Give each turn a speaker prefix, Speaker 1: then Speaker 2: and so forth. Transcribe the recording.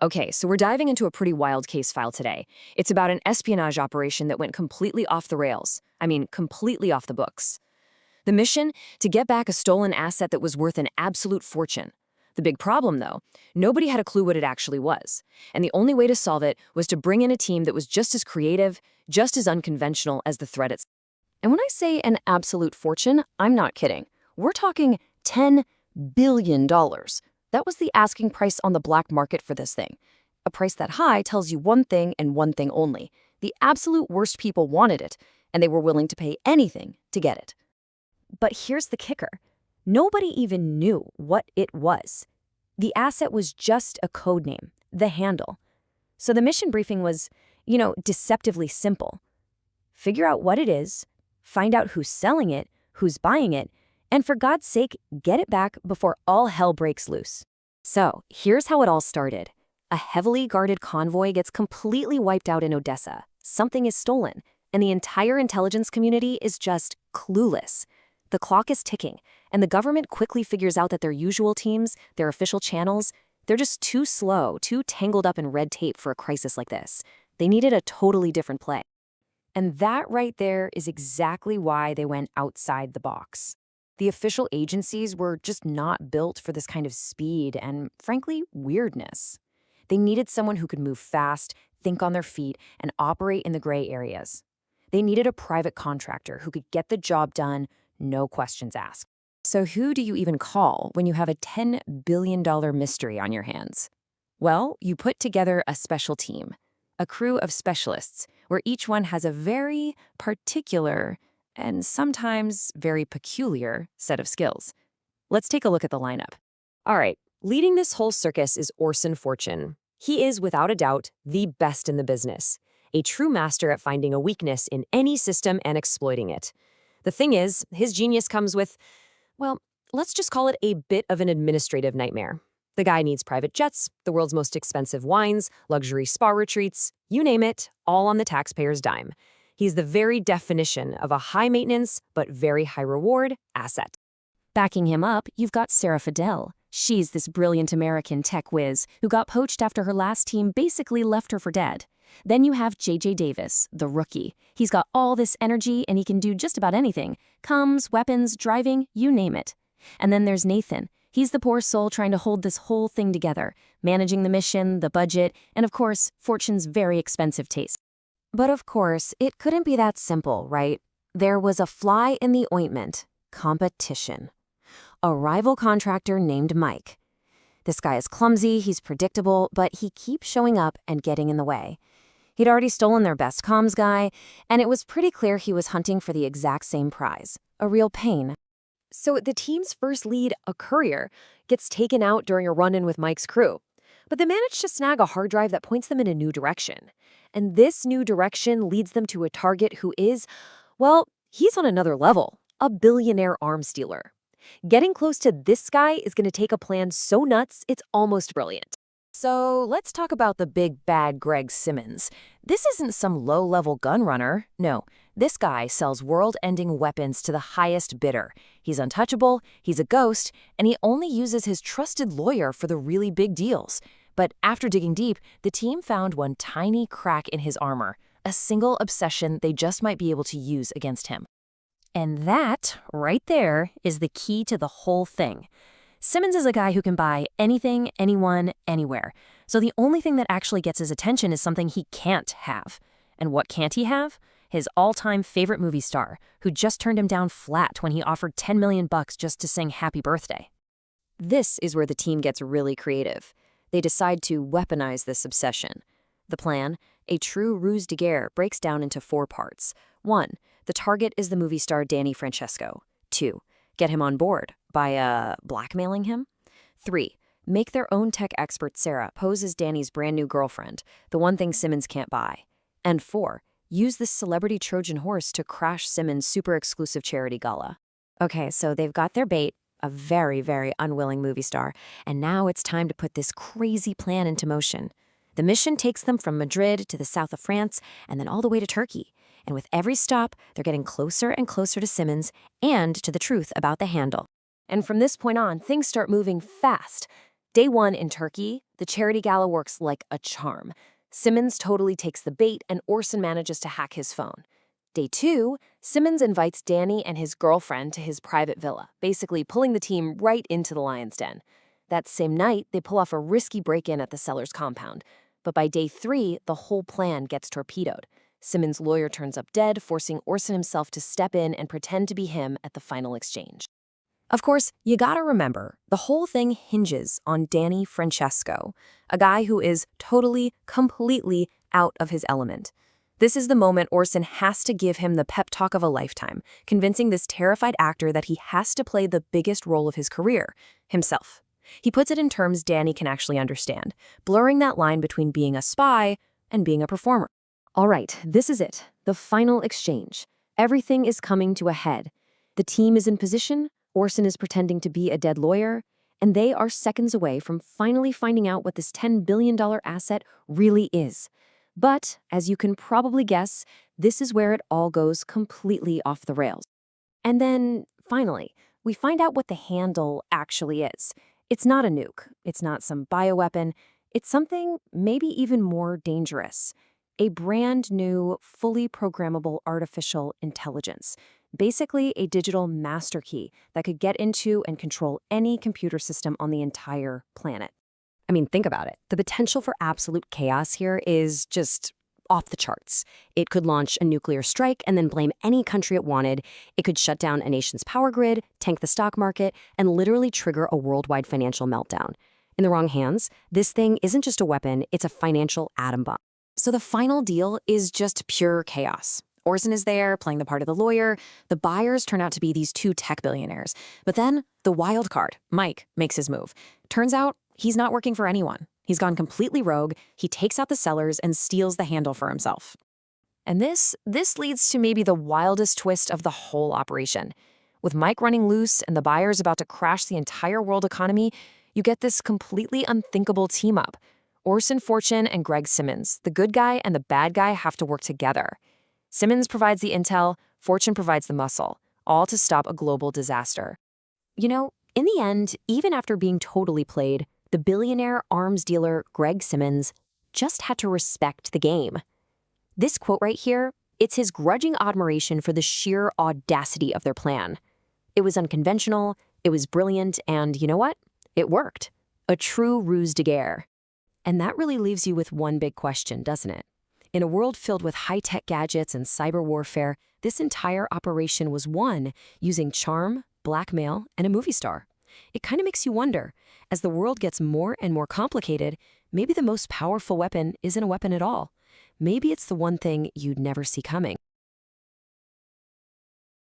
Speaker 1: Okay, so we're diving into a pretty wild case file today. It's about an espionage operation that went completely off the rails. I mean, completely off the books. The mission? To get back a stolen asset that was worth an absolute fortune. The big problem, though, nobody had a clue what it actually was. And the only way to solve it was to bring in a team that was just as creative, just as unconventional as the threat itself. And when I say an absolute fortune, I'm not kidding. We're talking $10 billion. That was the asking price on the black market for this thing. A price that high tells you one thing and one thing only. The absolute worst people wanted it, and they were willing to pay anything to get it. But here's the kicker. Nobody even knew what it was. The asset was just a code name, the handle. So the mission briefing was, deceptively simple. Figure out what it is, find out who's selling it, who's buying it, and for God's sake, get it back before all hell breaks loose. So, here's how it all started. A heavily guarded convoy gets completely wiped out in Odessa. Something is stolen, and the entire intelligence community is just clueless. The clock is ticking, and the government quickly figures out that their usual teams, their official channels, they're just too slow, too tangled up in red tape for a crisis like this. They needed a totally different play. And that right there is exactly why they went outside the box. The official agencies were just not built for this kind of speed and, frankly, weirdness. They needed someone who could move fast, think on their feet, and operate in the gray areas. They needed a private contractor who could get the job done, no questions asked. So who do you even call when you have a $10 billion mystery on your hands? Well, you put together a special team, a crew of specialists, where each one has a very particular and sometimes very peculiar set of skills. Let's take a look at the lineup. All right, leading this whole circus is Orson Fortune. He is, without a doubt, the best in the business, a true master at finding a weakness in any system and exploiting it. The thing is, his genius comes with, well, let's just call it a bit of an administrative nightmare. The guy needs private jets, the world's most expensive wines, luxury spa retreats, you name it, all on the taxpayer's dime. He's the very definition of a high-maintenance but very high-reward asset. Backing him up, you've got Sarah Fidel. She's this brilliant American tech whiz who got poached after her last team basically left her for dead. Then you have J.J. Davis, the rookie. He's got all this energy and he can do just about anything. Comms, weapons, driving, you name it. And then there's Nathan. He's the poor soul trying to hold this whole thing together, managing the mission, the budget, and of course, Fortune's very expensive taste. But of course, it couldn't be that simple, right? There was a fly in the ointment: competition. A rival contractor named Mike. This guy is clumsy, he's predictable, but he keeps showing up and getting in the way. He'd already stolen their best comms guy, and it was pretty clear he was hunting for the exact same prize, a real pain. So the team's first lead, a courier, gets taken out during a run-in with Mike's crew. But they manage to snag a hard drive that points them in a new direction. And this new direction leads them to a target who is, well, he's on another level, a billionaire arms dealer. Getting close to this guy is going to take a plan so nuts, it's almost brilliant. So let's talk about the big bad Greg Simmons. This isn't some low-level gun runner. No, this guy sells world-ending weapons to the highest bidder. He's untouchable, he's a ghost, and he only uses his trusted lawyer for the really big deals. But after digging deep, the team found one tiny crack in his armor, a single obsession they just might be able to use against him. And that, right there, is the key to the whole thing. Simmons is a guy who can buy anything, anyone, anywhere. So the only thing that actually gets his attention is something he can't have. And what can't he have? His all-time favorite movie star, who just turned him down flat when he offered $10 million just to sing Happy Birthday. This is where the team gets really creative. They decide to weaponize this obsession. The plan, a true ruse de guerre, breaks down into 4 parts. 1. The target is the movie star Danny Francesco. 2. Get him on board by, blackmailing him. 3. Make their own tech expert Sarah pose as Danny's brand new girlfriend, the one thing Simmons can't buy. And 4. Use this celebrity Trojan horse to crash Simmons' super exclusive charity gala. Okay, so they've got their bait, a very, very unwilling movie star, and now it's time to put this crazy plan into motion. The mission takes them from Madrid to the south of France and then all the way to Turkey. And with every stop, they're getting closer and closer to Simmons and to the truth about the handle. And from this point on, things start moving fast. Day 1 in Turkey, the charity gala works like a charm. Simmons totally takes the bait and Orson manages to hack his phone. Day 2, Simmons invites Danny and his girlfriend to his private villa, basically pulling the team right into the lion's den. That same night, they pull off a risky break-in at the seller's compound. But by day 3, the whole plan gets torpedoed. Simmons' lawyer turns up dead, forcing Orson himself to step in and pretend to be him at the final exchange. Of course, you gotta remember, the whole thing hinges on Danny Francesco, a guy who is totally, completely out of his element. This is the moment Orson has to give him the pep talk of a lifetime, convincing this terrified actor that he has to play the biggest role of his career, himself. He puts it in terms Danny can actually understand, blurring that line between being a spy and being a performer. All right, this is it, the final exchange. Everything is coming to a head. The team is in position, Orson is pretending to be a dead lawyer, and they are seconds away from finally finding out what this $10 billion asset really is. But, as you can probably guess, this is where it all goes completely off the rails. And then, finally, we find out what the handle actually is. It's not a nuke, it's not some bioweapon, it's something maybe even more dangerous. A brand new, fully programmable artificial intelligence. Basically a digital master key that could get into and control any computer system on the entire planet. I mean, think about it. The potential for absolute chaos here is just off the charts. It could launch a nuclear strike and then blame any country it wanted. It could shut down a nation's power grid, tank the stock market, and literally trigger a worldwide financial meltdown. In the wrong hands, this thing isn't just a weapon, it's a financial atom bomb. So the final deal is just pure chaos. Orson is there, playing the part of the lawyer. The buyers turn out to be these two tech billionaires. But then, the wild card, Mike, makes his move. Turns out, he's not working for anyone. He's gone completely rogue, he takes out the sellers and steals the handle for himself. And this leads to maybe the wildest twist of the whole operation. With Mike running loose and the buyers about to crash the entire world economy, you get this completely unthinkable team-up. Orson Fortune and Greg Simmons, the good guy and the bad guy, have to work together. Simmons provides the intel, Fortune provides the muscle, all to stop a global disaster. You know, in the end, even after being totally played, the billionaire arms dealer Greg Simmons just had to respect the game. This quote right here, it's his grudging admiration for the sheer audacity of their plan. It was unconventional, it was brilliant, and you know what? It worked. A true ruse de guerre. And that really leaves you with one big question, doesn't it? In a world filled with high-tech gadgets and cyber warfare, this entire operation was won using charm, blackmail, and a movie star. It kind of makes you wonder, as the world gets more and more complicated, maybe the most powerful weapon isn't a weapon at all. Maybe it's the one thing you'd never see coming.